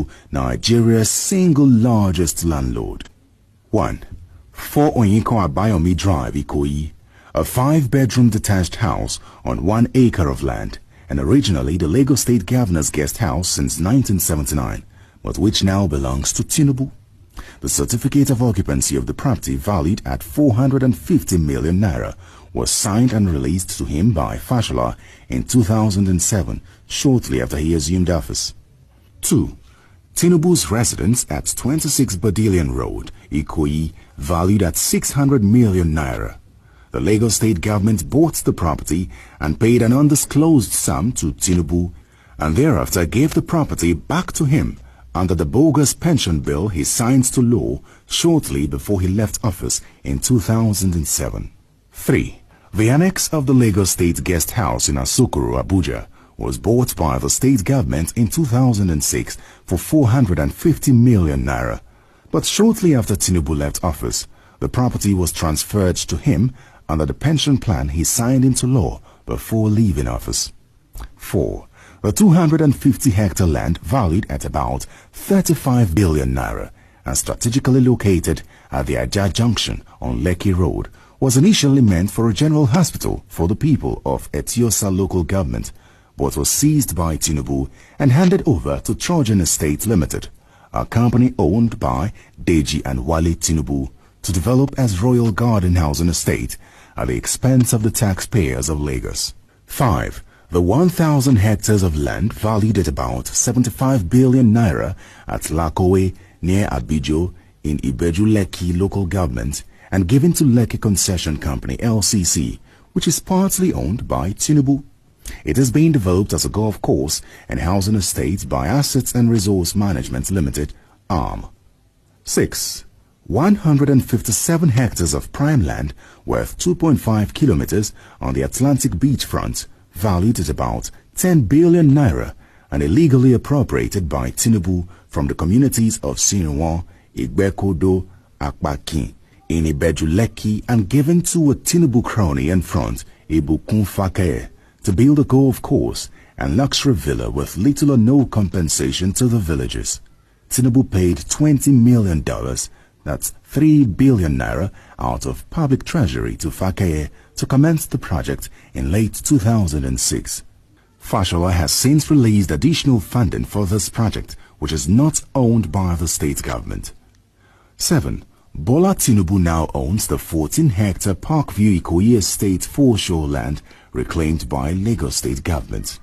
Tinubu, Nigeria's single largest landlord. 1. 4 Oyinkan Abayomi Drive, Ikoyi, a 5-bedroom detached house on 1 acre of land, and originally the Lagos State Governor's guest house since 1979, but which now belongs to Tinubu. The certificate of occupancy of the property, valued at 450 million naira, was signed and released to him by Fashola in 2007, shortly after he assumed office. 2. Tinubu's residence at 26 Badilian Road, Ikoyi, valued at 600 million naira. The Lagos State government bought the property and paid an undisclosed sum to Tinubu, and thereafter gave the property back to him under the bogus pension bill he signed to law shortly before he left office in 2007. 3. The annex of the Lagos State Guest House in Asokoro, Abuja, was bought by the state government in 2006 for 450 million naira. But shortly after Tinubu left office, the property was transferred to him under the pension plan he signed into law before leaving office. 4. The 250-hectare land, valued at about 35 billion naira and strategically located at the Ajah Junction on Lekki Road, was initially meant for a general hospital for the people of Etiosa local government, but was seized by Tinubu and handed over to Trojan Estate Limited, a company owned by Deji and Wale Tinubu, to develop as Royal Garden Housing Estate at the expense of the taxpayers of Lagos. 5. The 1,000 hectares of land, valued at about 75 billion naira at Lakowe near Abijo in Ibeju Lekki local government, and given to Lekki Concession Company LCC, which is partly owned by Tinubu. It is being developed as a golf course and housing estate by Assets and Resource Management Limited, ARM. 6. 157 hectares of prime land worth 2.5 kilometers on the Atlantic beachfront, valued at about 10 billion naira and illegally appropriated by Tinubu from the communities of Sinwan, Igbekodo, Akpakin, in Ibeju Lekki, and given to a Tinubu crony and front, Ibukun Fakeye, to build a golf course and luxury villa with little or no compensation to the villagers. Tinubu paid $20 million, that's 3 billion naira, out of public treasury to Fakeye to commence the project in late 2006. Fashola has since released additional funding for this project, which is not owned by the state government. 7. Bola Tinubu now owns the 14-hectare Parkview Ikoyi Estate foreshore land reclaimed by Lagos State government.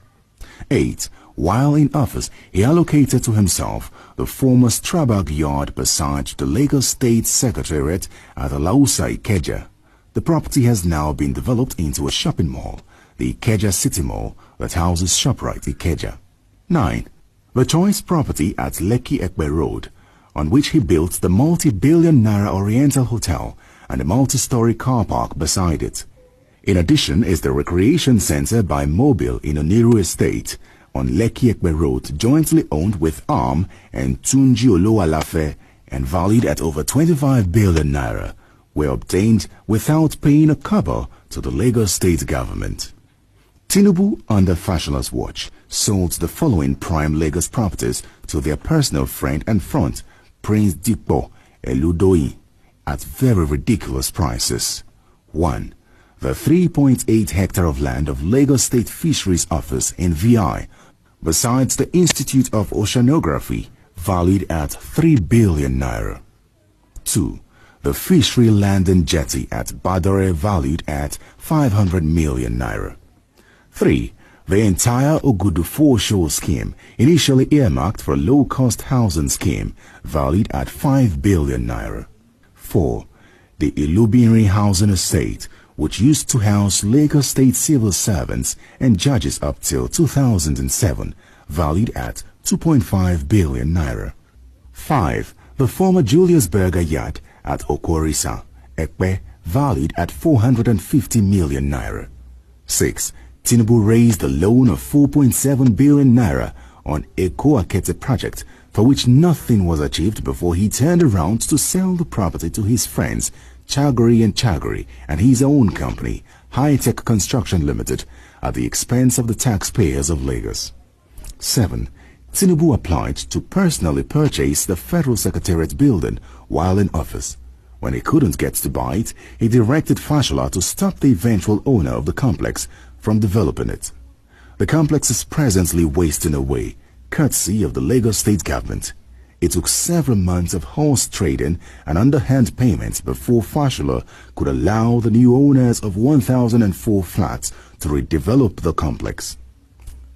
8. While in office, he allocated to himself the former Strabag yard beside the Lagos State Secretariat at Alausa, Ikeja. The property has now been developed into a shopping mall, the Ikeja City Mall, that houses ShopRite Ikeja. 9. The choice property at Lekki Ekpe Road, on which he built the multi-billion naira Oriental Hotel and a multi-story car park beside it. In addition is the recreation center by Mobile in Oniru Estate on Lekki Ekpe Road, jointly owned with ARM and Tunji Oloalafe and valued at over 25 billion naira, were obtained without paying a kobo to the Lagos State government. Tinubu, under Fashola's watch, sold the following prime Lagos properties to their personal friend and front, Prince Dipo Eludoyi, at very ridiculous prices. 1. The 3.8 hectare of land of Lagos State Fisheries Office in VI, besides the Institute of Oceanography, valued at 3 billion naira. 2. The fishery land and jetty at Badore, valued at 500 million naira. 3. The entire Ogudu foreshore scheme, initially earmarked for a low-cost housing scheme, valued at 5 billion naira. 4. The Ilubinri housing estate, which used to house Lagos State civil servants and judges up till 2007, valued at 2.5 billion naira. 5. The former Julius Berger yard at Okorisa, Ekpe, valued at 450 million naira. 6. Tinubu raised a loan of 4.7 billion naira on Eko Akete project, for which nothing was achieved before he turned around to sell the property to his friends Chagori and Chagori and his own company, High Tech Construction Limited, at the expense of the taxpayers of Lagos. 7. Tinubu applied to personally purchase the Federal Secretariat building while in office. When he couldn't get to buy it, he directed Fashola to stop the eventual owner of the complex from developing it. The complex is presently wasting away, courtesy of the Lagos state government. It took several months of horse trading and underhand payments before Fashola could allow the new owners of 1,004 flats to redevelop the complex.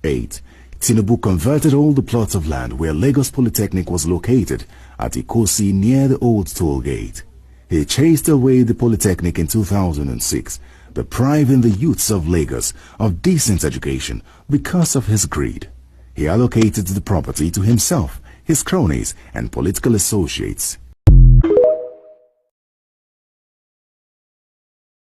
8. Tinubu converted all the plots of land where Lagos Polytechnic was located at Ikosi near the old toll gate. He chased away the Polytechnic in 2006, depriving the youths of Lagos of decent education because of his greed. He allocated the property to himself, his cronies, and political associates.